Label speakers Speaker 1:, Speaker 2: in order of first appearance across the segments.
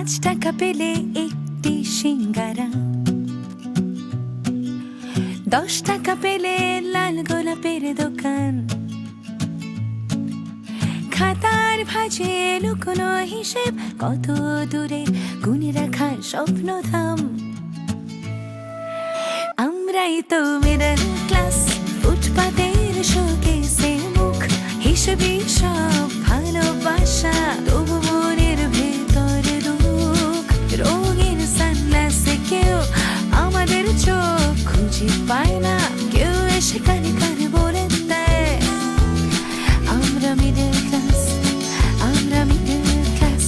Speaker 1: টাকা পেলে একটি সিঙ্গারা, 10 টাকা পেলে লাল গোলাপের দোকান, খাতার ভাঁজে লুকোনো হিসেব, কত দূরে গুনে রাখা স্বপ্নধাম। আমরাই তো মিডল ক্লাস, ফুটপাতের শোকেসে মুখ, হিসেবে সব ভালোবাসা, তবু মনের ভেতর দুঃখ। রঙের সানগ্লাসে কেউ আমাদের চোখ খুঁজে পায় না, কেউ এসে কানে কানে বলে দেয় আমরা মিডল ক্লাস, আমরা মিডল ক্লাস।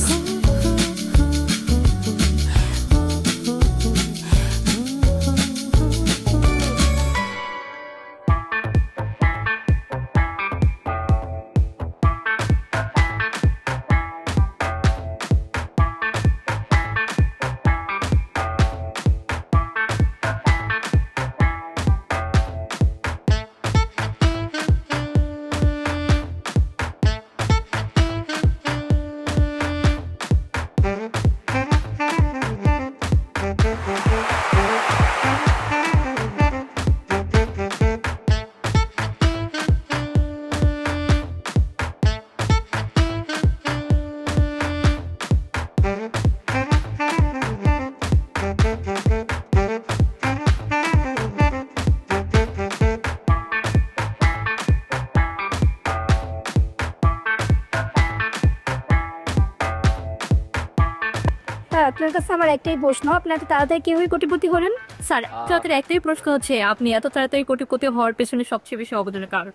Speaker 2: আপনার কাছে আমার একটাই প্রশ্ন, আপনি এত তাড়াতাড়ি কিভাবে কোটিপতি হলেন?
Speaker 3: স্যার আপনাদের একটাই প্রশ্ন হচ্ছে, আপনি এত তাড়াতাড়ি কোটিপতি হওয়ার পেছনে সবচেয়ে বেশি অবদানের কারণ?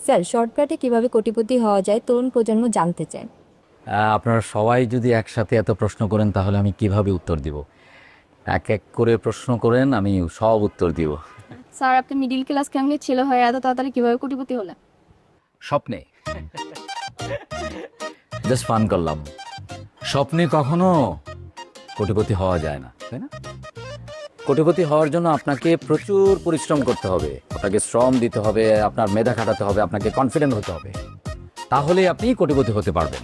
Speaker 2: স্যার, শর্টকাটে কিভাবে কোটিপতি হওয়া যায় তরুণ প্রজন্ম জানতে চায়।
Speaker 4: আপনারা সবাই যদি একসাথে এত প্রশ্ন করেন তাহলে আমি কিভাবে উত্তর দিব? এক এক করে প্রশ্ন করেন, আমি সব উত্তর দিব।
Speaker 2: স্যার, আপনি মিডিল ক্লাস ফ্যামিলির ছেলে হয়ে এত তাড়াতাড়ি কিভাবে কোটিপতি হলেন?
Speaker 4: স্বপ্নে জাস্ট ফান করলাম। স্বপ্নে কখনো কোটিপতি হওয়া যায় না, তাই না? কোটিপতি হওয়ার জন্য আপনাকে প্রচুর পরিশ্রম করতে হবে, আপনাকে শ্রম দিতে হবে, আপনার মেধা খাটাতে হবে, আপনাকে কনফিডেন্ট হতে হবে, তাহলে আপনি কোটিপতি হতে পারবেন।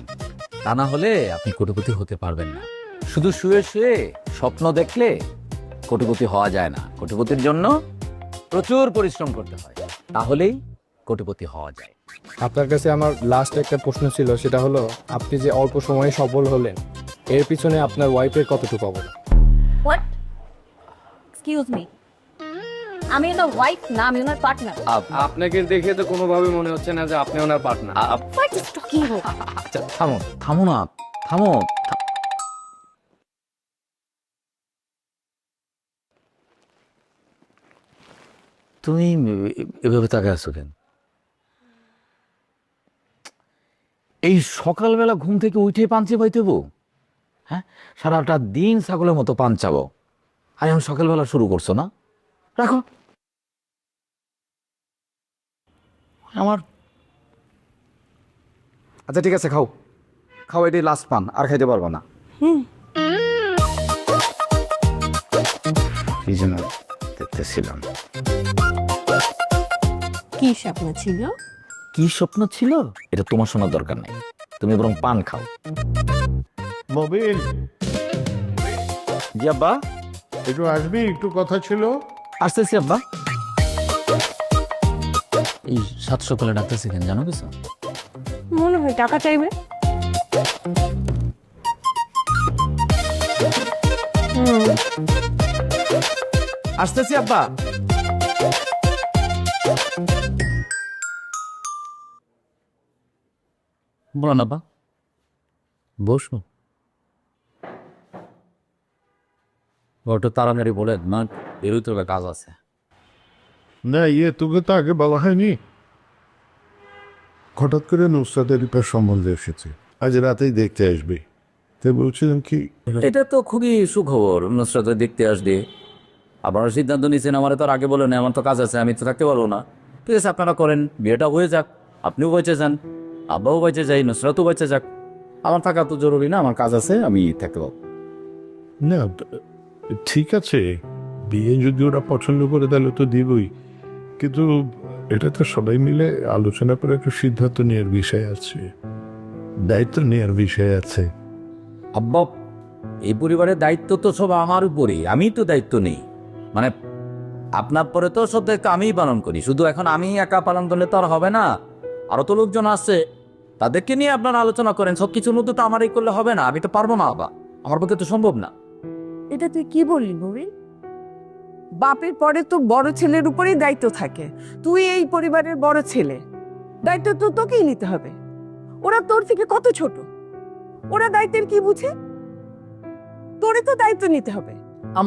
Speaker 4: তা না হলে আপনি কোটিপতি হতে পারবেন না। শুধু শুয়ে শুয়ে স্বপ্ন দেখলে কোটিপতি হওয়া যায় না। কোটিপতির জন্য প্রচুর পরিশ্রম করতে হয়, তাহলেই কোটিপতি হওয়া যায়।
Speaker 5: আপনার কাছে আমার লাস্ট একটা প্রশ্ন ছিল, সেটা হলো আপনি যে অল্প সময়ে সফল হলেন, এর পিছনে আপনার ওয়াইফের কতটুকু অবদান?
Speaker 2: হোয়াট? এক্সকিউজ মি, আমি ওনার ওয়াইফ না, আমি ওনার পার্টনার।
Speaker 5: আপনাকে দেখে তো কোনোভাবে মনে হচ্ছে না যে আপনি ওনার partner.
Speaker 2: What is talking about?
Speaker 4: আচ্ছা থামো থামো না, থামো। তুমি এভাবে তাকায় আছো কেন? এই সকালবেলা ঘুম থেকে উঠে পান চেবাইতে হবো? হ্যাঁ, সারাটা দিন ছাগলের মতো পান চাবো, আর এখন সকালবেলা শুরু করছো না? রাখো। আমার আচ্ছা ঠিক আছে, খাও খাও, এটাই লাস্ট পান, আর খাইতে পারবো না। কি যেন দেখতেছিলাম।
Speaker 2: কি স্বপ্ন ছিল?
Speaker 4: কি স্বপ্ন ছিল এটা তোমার শোনার দরকার নাই, তুমি বরং পান খাও।
Speaker 6: মবিন,
Speaker 4: জি আব্বা।
Speaker 6: একটু আসবি, একটু কথা ছিল।
Speaker 4: আসতেছি আব্বা। এই 7 সকালে ডাকতেছি কেন জানো কিছু?
Speaker 2: মনে হয় টাকা চাইবে।
Speaker 4: আসতেছি আব্বা। বলো না আব্বা, বসো। একটু তাড়াতাড়ি বলে না, বেরোতে হবে, কাজ আছে।
Speaker 6: না তোকে তো আগে বলা হয়নি। হঠাৎ করে নুসরাতের রিপেয়ার সম্বন্ধে এসেছে, আজ রাতেই দেখতে আসবে। তাই বলছিলাম কি,
Speaker 4: এটা তো খুবই সুখবর, নুসরাত দেখতে আসবে। আপনারা সিদ্ধান্ত নিয়েছেন, আমার তো আর আগে বলে না, আমার তো কাজ আছে, আমি তো থাকতে পারবো না। ঠিক আছে, আপনারা করেন, বিয়েটা হয়ে যাক, আপনিও বেঁচে যান, আব্বাও বেঁচে যাই, নুসরাতও বেঁচে যাক। আমার থাকা তো জরুরি না, আমার কাজ আছে, আমি থাকতে পারবো।
Speaker 6: না ঠিক আছে, বিয়ে যদি ওরা পছন্দ করে তাহলে তো দিবই, কিন্তু এটা তো সবাই মিলে আলোচনা করে একটা সিদ্ধান্ত নেওয়ার বিষয় আছে, দায়িত্ব নেওয়ার বিষয় আছে।
Speaker 4: আব্বা এই পরিবারের দায়িত্ব তো সব আমার উপরই, আমি তো দায়িত্ব নেই। মানে আপনার পরে তো সব দায়িত্ব আমিই পালন করি, শুধু এখন আমি একা পালন করলে তো আর হবে না, আরো তো লোকজন আছে, তাদেরকে নিয়ে আপনারা আলোচনা করেন। সব কিছুর মধ্যে তো আমারই করলে হবে না, আমি তো পারবো না, বাবা আমার পক্ষে তো সম্ভব না।
Speaker 7: এটা তুই কি বললি নবীন? বাপের পরে তো বড় ছেলের উপরেই দায়িত্ব থাকে। তুই এই পরিবারের বড় ছেলে, দায়িত্ব তো তোকেই নিতে হবে। ওরা তোর থেকে কত ছোট, ওরা দায়িত্বের কি বুঝে? তোরে তো দায়িত্ব নিতে হবে।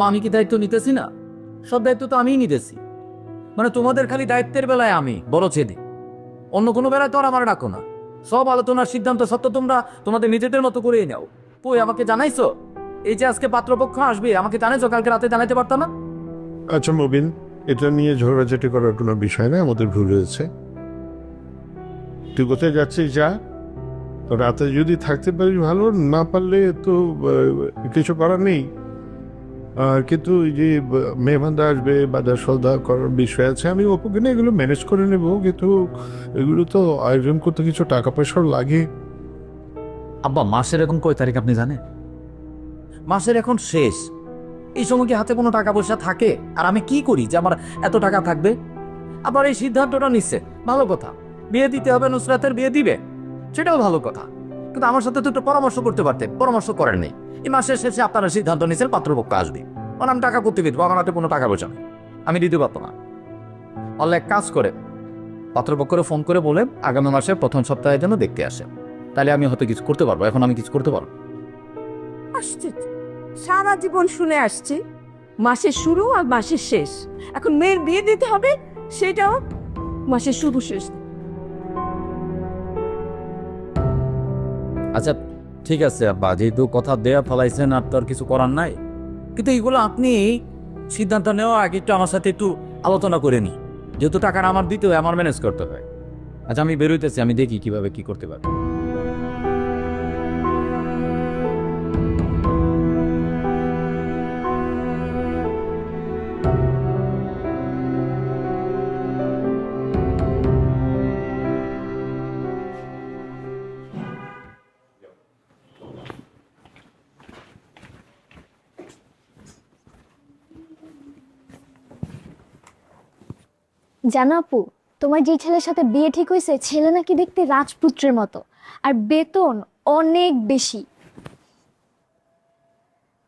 Speaker 4: আমি কি দায়িত্ব নিতেছি না? সব দায়িত্ব তো আমিই নিতেছি। মানে তোমাদের খালি দায়িত্বের বেলায় আমি বড় ছেলে, অন্য কোনো বেলায় তো আর আমার ডাকো না। সব আলোচনার সিদ্ধান্ত সত্য তোমরা তোমাদের নিজেদের মতো করেই নাও। কই আমাকে জানাইছো? এই যে আজকে পাত্রপক্ষ আসবে, আমাকে জানাইছো? কালকে রাতে জানাইতে পারতাম না?
Speaker 6: আচ্ছা মুবিন, এটা নিয়ে ঝগড়াঝাটি করার কোনো বিষয় না, আমাদের ভুল হয়েছে। তুই কোথায় যাচ্ছিস যা, রাতে যদি থাকতে পারিস ভালো, না পারলে তো কিছু করার নেই। কিন্তু এই যে মেহমানদা আসবে, বাজার সওদা করার বিষয় আছে, আমি ওপকে না এগুলো ম্যানেজ করে নেব, কিন্তু এগুলো তো আয়োজন করতে কিছু টাকা পয়সাও লাগে।
Speaker 4: আব্বা মাসের এখন কয় তারিখ আপনি জানেন? মাসের এখন শেষ। এই সময় কি হাতে কোনো টাকা পয়সা থাকে? আর আমি কি করি যে আমার এত টাকা থাকবে? আবার এই সিদ্ধান্তটা নিচ্ছে, ভালো কথা। বিয়ে দিতে হবে, নুসরাতের বিয়ে দিবে, সেটাও ভালো কথা। কিন্তু আমার সাথে তো একটু পরামর্শ করতে পারতেন, পরামর্শ করেন নেই। এই মাসের শেষে আপনারা সিদ্ধান্ত নিচ্ছেন পাত্রপক্ষ আসবে, আর আমি টাকা করতে দিতে, আমার হাতে কোনো টাকা পয়সা নেই, আমি দিতে পারতো না। অল্লে এক কাজ করে পাত্রপক্ষরে ফোন করে বলে আগামী মাসের প্রথম সপ্তাহের জন্য দেখতে আসে, তাহলে আমি হয়তো কিছু করতে পারবো। এখন আমি কিছু করতে পারবো।
Speaker 7: আশ্চর্য, সারা জীবন শুনে আসছি মাসের শুরু আর মাসের শেষ। এখন মেয়ের বিয়ে দিতে হবে, সেটাও মাসের শুরু শেষ।
Speaker 4: আচ্ছা ঠিক আছে আব্বা, যেহেতু কথা দেয়া ফেলাইছেন আর তো আর কিছু করার নাই, কিন্তু এইগুলো আপনি সিদ্ধান্ত নেওয়া আগে একটু আমার সাথে একটু আলোচনা করে নি, যেহেতু টাকাটা আমার দিতে হয়, আমার ম্যানেজ করতে হয়। আচ্ছা আমি বেরোইতেছি, আমি দেখি কিভাবে কি করতে পারি।
Speaker 2: জানো আপু, তোমার যে ছেলের সাথে বিয়ে ঠিক হয়েছে, ছেলে নাকি দেখতে রাজপুত্রের মতো, আর বেতন অনেক বেশি।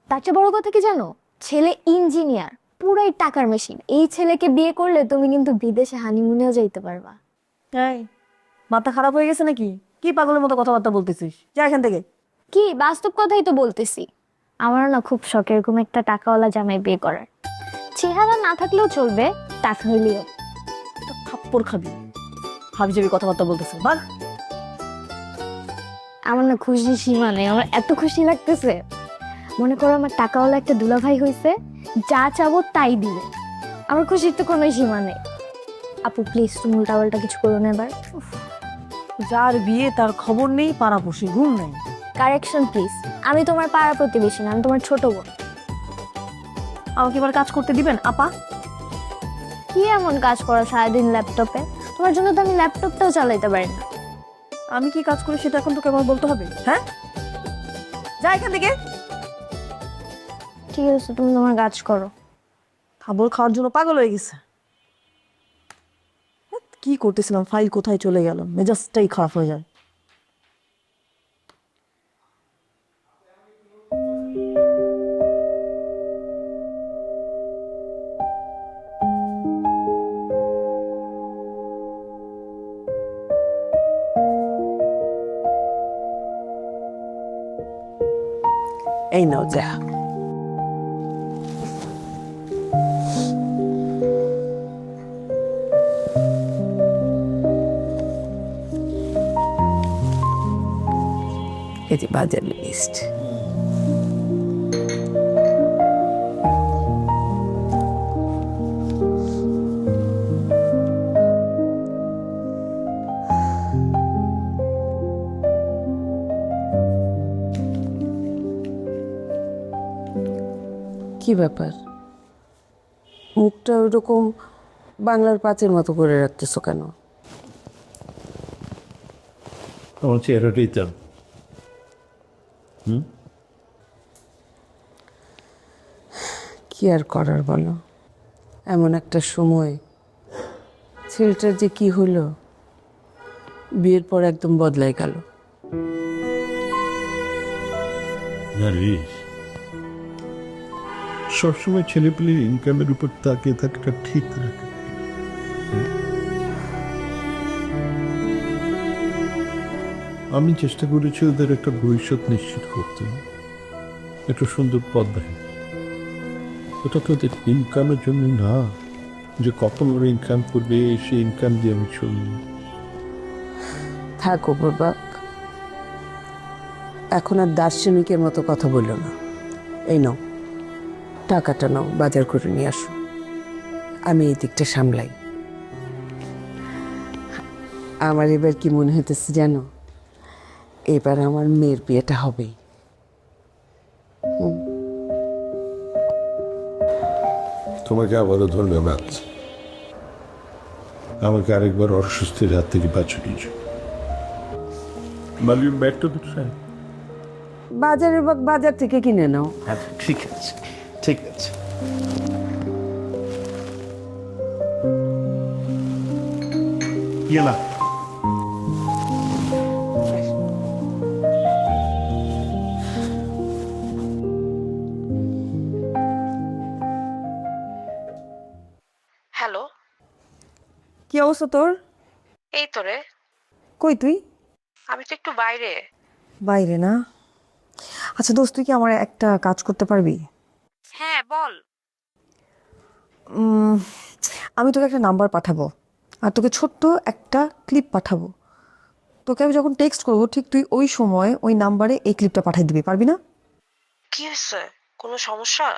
Speaker 2: তার চেয়ে বড় কথা কি জানো, ছেলে ইঞ্জিনিয়ার, পুরাই টাকার মেশিন। এই ছেলেকে বিয়ে করলে তুমি কিন্তু বিদেশে হানিমুনেও যাইতে পারবা।
Speaker 7: এই মাথা খারাপ হয়ে গেছে নাকি? কি পাগলের মতো কথাবার্তা বলতেছিস? যা এখান থেকে।
Speaker 2: কি বাস্তব কথাই তো বলতেছি। আমার না খুব শখ এরকম একটা টাকাওয়ালা জামাই বিয়ে করার। চেহারা না থাকলেও চলবে, টাকা হইলেও।
Speaker 7: থাপ্পড় খাবি, হাবি যাবি কথাবার্তা বলতেছে। বাঘ,
Speaker 2: আমার না খুশি সীমা নেই, আমার এত খুশি লাগতেছে। মনে করো আমার টাকাওয়ালা একটা দুলাভাই হয়েছে, যা চাবো তাই দিবে। আমার খুশির তো কোনো সীমা নেই। আপু প্লিজ তুমি উল্টাপাল্টা কিছু করো না এবার।
Speaker 7: যার বিয়ে তার খবর নেই, পাড়াপড়শি ঘুম নেই।
Speaker 2: কারেকশন প্লিজ, আমি তোমার পাড়া প্রতিবেশী না, আমি তোমার ছোট বোন।
Speaker 7: আমাকে এবার কাজ করতে দিবেন আপা?
Speaker 2: কি এমন কাজ করো সারাদিন ল্যাপটপে? তোমার জন্য তো আমি ল্যাপটপটাও চালাইতে পারি না।
Speaker 7: আমি কি কাজ করি সেটা এখন তোকে আমার বলতে হবে? হ্যাঁ, যা এখান থেকে।
Speaker 2: ঠিক আছে, তুমি তোমার কাজ করো।
Speaker 7: খাবার খাওয়ার জন্য পাগল হয়ে গেছে। কি করতেছিলাম, ফাইল কোথায় চলে গেল, মেজাজটাই খারাপ হয়ে যায়। এই নাও যা। এই যে বাজার লিস্ট। কি ব্যাপার, মুখটা ওইরকম বাংলার পাঁচের মতো করে রাখতেছো কেন?
Speaker 6: আমার চেহারাটাই চান।
Speaker 7: কি আর করার বলো, এমন একটা সময় ছেলেটার যে কি হলো, বিয়ের পর একদম বদলাই গেল।
Speaker 6: জানিস, সবসময় ছেলেপিলের ইনকামের উপর তাকিয়ে থাকাটা ঠিক রাখে। আমি চেষ্টা করেছি ওদের একটা ভবিষ্যৎ নিশ্চিত করতে, একটা সুন্দর পথ দেখে। ওটা তো ওদের ইনকামের জন্য না, যে কত বড় ইনকাম করবে সেই ইনকাম দিয়ে আমি চলবো।
Speaker 7: থাকো প্রবাক, এখন আর দার্শনিকের মতো কথা বললো না। এই নাও টাকাটা, নাও বাজার করে নিয়ে আসো, আমি এই দিকটা সামলাই। আমার এবার কি মনে হইতেছে জানো, এবার আমার মেয়ের বিয়েটা হবেই।
Speaker 6: তোমাকে আবারও ধন্যবাদ, আমাকে আরেকবার অসুস্থের হাত থেকে বাঁচিয়ে দিয়েছো। মালিক ব্যাগটা তো চাই।
Speaker 7: বাজারের বাজার থেকে কিনে নাও।
Speaker 6: হ্যাঁ ঠিক আছে, ঠিক আছে। গেলা
Speaker 8: হ্যালো,
Speaker 7: কি অবস্থা তোর?
Speaker 8: এই তো রে,
Speaker 7: কই তুই?
Speaker 8: আমি তো একটু বাইরে।
Speaker 9: বাইরে না? আচ্ছা দোস্ত, তুই কি আমার একটা কাজ করতে পারবি?
Speaker 8: হ্যাঁ বল।
Speaker 9: আমি তোকে একটা নাম্বার পাঠাবো আর তোকে ছোট্ট একটা ক্লিপ পাঠাবো। তোকে আমি যখন টেক্সট করবো ঠিক তুই ওই সময় ওই নাম্বারে এই ক্লিপটা পাঠিয়ে দিবি, পারবি না?
Speaker 8: কি হয়েছে, কোনো সমস্যা?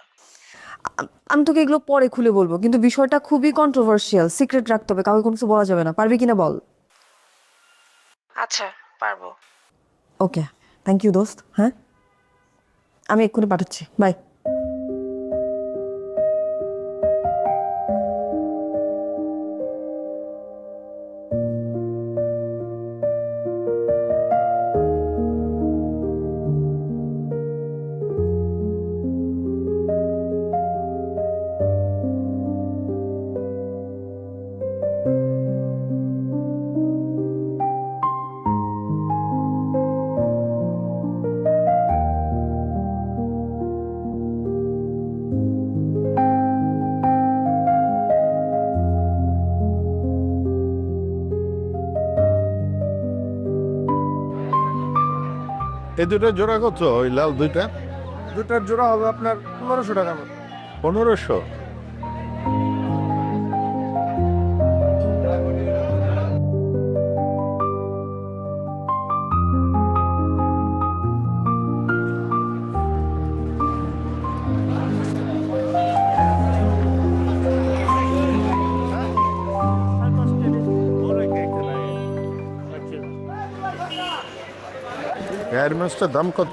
Speaker 9: আমি তোকে এগুলো পরে খুলে বলবো, কিন্তু বিষয়টা খুবই কন্ট্রোভার্সিয়াল, সিক্রেট রাখতে হবে, কাউকে কোনো কিছু বলা যাবে না। পারবি কিনা বল?
Speaker 8: আচ্ছা পারবো।
Speaker 9: ওকে, থ্যাংক ইউ দোস্ত। হ্যাঁ, আমি এক্ষুনি পাঠাচ্ছি, বাই।
Speaker 6: এই দুটো জোড়া কত? ওই লাল দুইটা?
Speaker 5: দুটার জোড়া হবে আপনার 1500 টাকা মতো।
Speaker 6: 1500? এয়ার মাছটার দাম কত?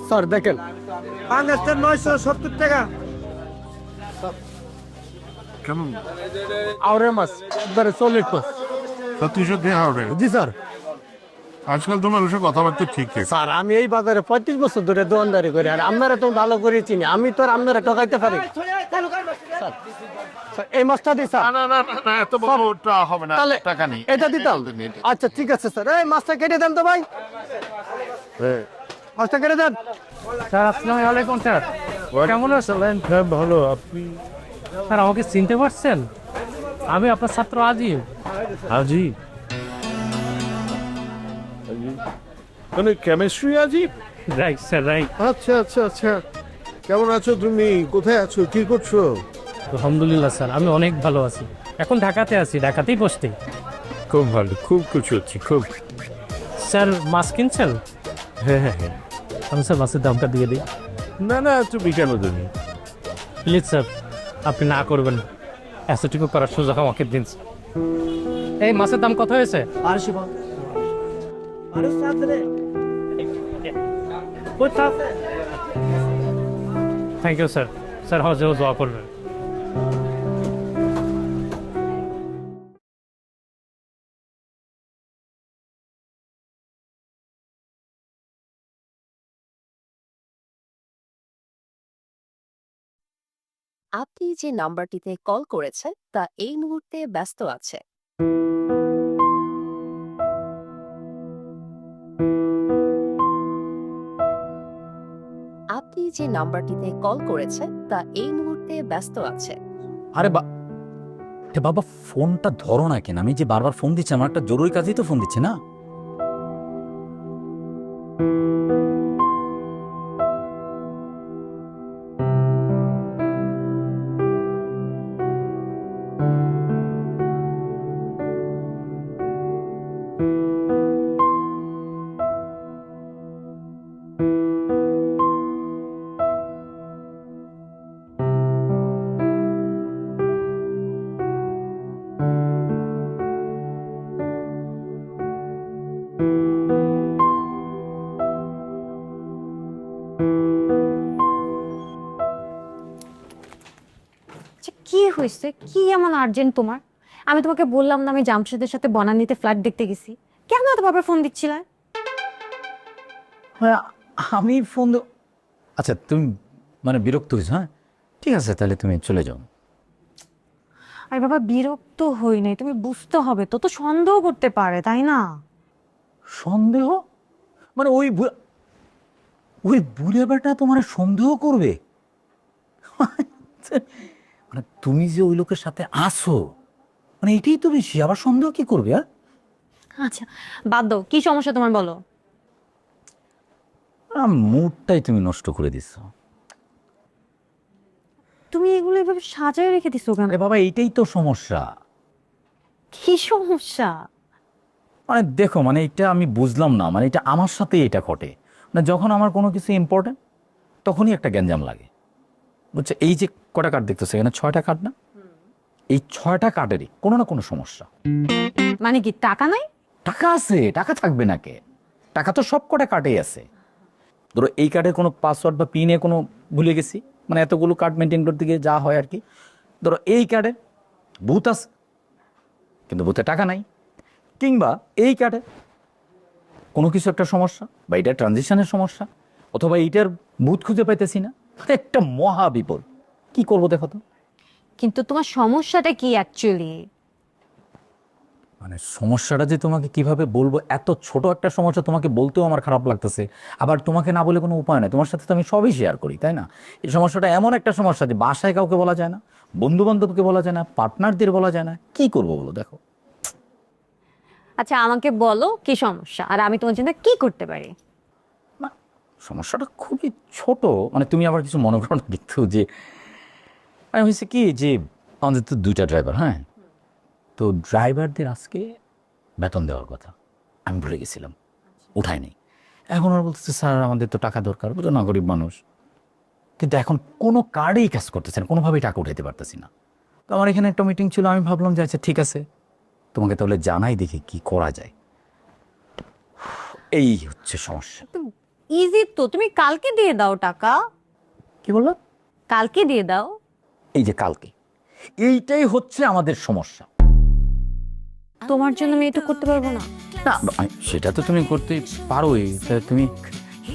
Speaker 5: স্যার দেখেন, 970 টাকা।
Speaker 6: কেমন
Speaker 5: আউরে মাছ একবারে সলিড মাছ।
Speaker 6: সত্যি সত্যি হবে?
Speaker 5: জি স্যার।
Speaker 6: আজকাল তোমার ওসব কথাবার্তা ঠিক ঠিক।
Speaker 5: স্যার আমি এই বাজারে 35 বছর ধরে দোকানদারি করি, আর আপনারা তো ভালো করে চিনি, আমি তো আর আপনারা ঠকাইতে পারি। স্যার, এই মাছটা দিই স্যার।
Speaker 6: না না না, এত বড় ওটা হবে না,
Speaker 5: তাহলে
Speaker 6: টাকা নেই।
Speaker 5: এটা দিতাম। আচ্ছা ঠিক আছে স্যার, এই মাছটা কেটে দেন তো ভাই, মাছটা কেটে দেন।
Speaker 10: স্যার আসসালামু আলাইকুম স্যার, কেমন আছেন?
Speaker 6: হ্যাঁ ভালো। আপনি?
Speaker 10: স্যার আমাকে চিনতে পারছেন? আমি আপনার ছাত্র আজিম।
Speaker 6: আজি? মানে কেমিস্ট্রি আজি?
Speaker 10: Right sir, right.
Speaker 6: আচ্ছা আচ্ছা আচ্ছা, কেমন আছো তুমি? কোথায় আছো? কি করছো?
Speaker 10: আলহামদুলিল্লাহ স্যার, আমি অনেক ভালো আছি। এখন ঢাকাতে আছি, ঢাকাতেই বসতে।
Speaker 6: খুব ভালো, খুব খুশি হচ্ছি খুব।
Speaker 10: স্যার মাছ কিনছেন?
Speaker 6: হ্যাঁ হ্যাঁ হ্যাঁ।
Speaker 10: আমি স্যার মাছের দামটা দিয়ে দিই।
Speaker 6: না না, তুমি কেন দেবে?
Speaker 10: প্লিজ স্যার, আপনি না করবেন, এতটুকু করার সুযোগ আমাকে দিন। এই মাছের দাম কত হয়েছে? 250। Thank you sir. স্যার হজেও দোয়া করবেন।
Speaker 11: আপনি যে নাম্বারটিতে কল করেছেন তা এই মুহূর্তে ব্যস্ত আছে। আপনি যে নাম্বারটিতে কল করেছেন তা এই মুহূর্তে ব্যস্ত আছে।
Speaker 4: আরে বাবা ফোনটা ধরো না কেন? আমি যে বারবার ফোন দিচ্ছি, আমার একটা জরুরি কাজেই তো ফোন দিচ্ছি না।
Speaker 2: আচ্ছা কি হয়েছে? কি এমন আর্জেন্ট তোমার? আমি তোমাকে বললাম না আমি জামশেদের সাথে বনানীতে ফ্ল্যাট দেখতে গেছি? কেন এত বারবার ফোন দিচ্ছিলে?
Speaker 4: আমি ফোন আচ্ছা তুমি মানে বিরক্ত হয়েছো? হ্যাঁ ঠিক আছে, তাহলে তুমি চলে যাও।
Speaker 2: আরে বাবা বিরক্ত হই নাই, তুমি বুঝতে হবে তো, তো সন্দেহ করতে পারে তাই না?
Speaker 4: সন্দেহ মানে ওই বুড়ে বেটা তোমার সন্দেহ করবে? মানে তুমি যে ওই লোকের সাথে আসো, মানে এটাই তো বেশি, আবার সন্দেহ কি করবে?
Speaker 2: আচ্ছা বাদ দাও, কি সমস্যা তোমার বলো।
Speaker 4: মুডটাই তুমি নষ্ট করে দিচ্ছ।
Speaker 2: তুমি এগুলো এভাবে সাজায় রেখে দিছো কেন?
Speaker 4: আরে বাবা এইটাই তো সমস্যা।
Speaker 2: কি সমস্যা?
Speaker 4: মানে দেখো, মানে এটা আমি বুঝলাম না, মানে এটা আমার সাথে এটা ঘটে। মানে যখন আমার কোনো কিছু ইম্পর্টেন্ট তখনই একটা গ্যাঞ্জাম লাগে, বুঝছো? এই যে কটা কার্ড দেখতেছো এখানে, 6টা কার্ড না? এই 6টা কার্ডেরই কোনো না কোনো সমস্যা।
Speaker 2: মানে কি টাকা নাই?
Speaker 4: টাকা আছে, টাকা থাকবে না কে? টাকা তো সব কটা কার্ডেই আছে। ধরো এই কার্ডের কোনো পাসওয়ার্ড বা পিনে কোনো ভুলে গেছি, মানে এতগুলো কার্ড মেনটেন করতে গিয়ে যা হয় আর কি। ধরো এই কার্ডে ভূত আছে কিন্তু ভূতে টাকা নাই, কিংবা এই কার্ডে কোনো কিছু একটা সমস্যা, বা এইটার ট্রানজিশনের সমস্যা, অথবা এইটার ভূত খুঁজে পাইতেছি না, একটা মহা বিপদ। কি করবো দেখো তো?
Speaker 2: কিন্তু তোমার সমস্যাটা কি অ্যাকচুয়ালি?
Speaker 4: মানে সমস্যাটা যে তোমাকে কিভাবে বলবো, এত ছোট একটা সমস্যা তোমাকে বলতেও আমার খারাপ লাগতেছে, আবার তোমাকে না বলে কোনো উপায় নাই। তোমার সাথে তো আমি সবই শেয়ার করি, তাই না? এই সমস্যাটা এমন একটা সমস্যা যে বাসায় কাউকে বলা যায় না, বন্ধু বান্ধবকে বলা যায় না, পার্টনারদের বলা যায় না। কি করবো বলো? দেখো
Speaker 2: আচ্ছা আমাকে বলো কি সমস্যা, আর আমি তোমার জন্য কি করতে পারি।
Speaker 4: সমস্যাটা খুবই ছোট, মানে তুমি আবার কিছু মনে করো না কিন্তু, যে মানে হয়েছে কি, যে আমাদের তো 2টা ড্রাইভার, হ্যাঁ, তো ড্রাইভারদের আজকে বেতন দেওয়ার কথা, আমি ভুলে গেছিলাম, উঠাই নাই। এখন ওরা বলতেছে স্যার আমাদের তো টাকা দরকার, বুঝো না, গরিব মানুষ। কিন্তু এখন কোনো কার্ডেই কাজ করতেছে না, কোনোভাবেই টাকা উঠাইতে পারতেছি না। তো আমার এখানে একটা মিটিং ছিল, আমি ভাবলাম যে আচ্ছা ঠিক আছে তোমাকে তাহলে জানাই দেখি কি করা যায়। এই হচ্ছে সমস্যা।
Speaker 2: ইজি তো, তুমি কালকে দিয়ে দাও টাকা।
Speaker 4: কি বললো?
Speaker 2: কালকে দিয়ে দাও।
Speaker 4: এই যে কালকে, এইটাই হচ্ছে আমাদের সমস্যা।
Speaker 2: তোমার জন্য আমি এটা করতে পারবো না।
Speaker 4: না সেটা তো তুমি করতেই পারোই, তুমি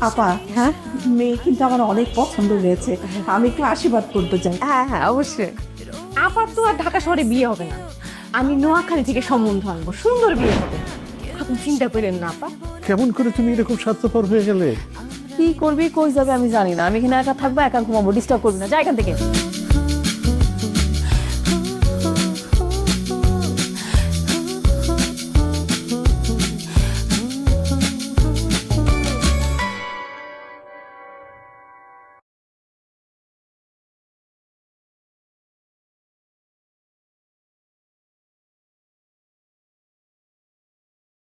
Speaker 7: আপা, হ্যাঁ মেয়ে কিন্তু আমার অনেক পছন্দ হয়েছে, আমি একটু আশীর্বাদ করতে চাই।
Speaker 2: হ্যাঁ হ্যাঁ অবশ্যই। আপার তো আর ঢাকা শহরে বিয়ে হবে না, আমি নোয়াখালী থেকে সম্বন্ধ আনবো, সুন্দর বিয়ে হবে। আপনি চিন্তা করেন না আপা।
Speaker 6: কেমন করে তুমি এরকম স্বার্থপর হয়ে গেলে?
Speaker 2: কি করবি কই যাবে আমি জানি না, আমি এখানে একা থাকবো, একা ঘুমাবো, ডিস্টার্ব করবি না, যা এখান থেকে।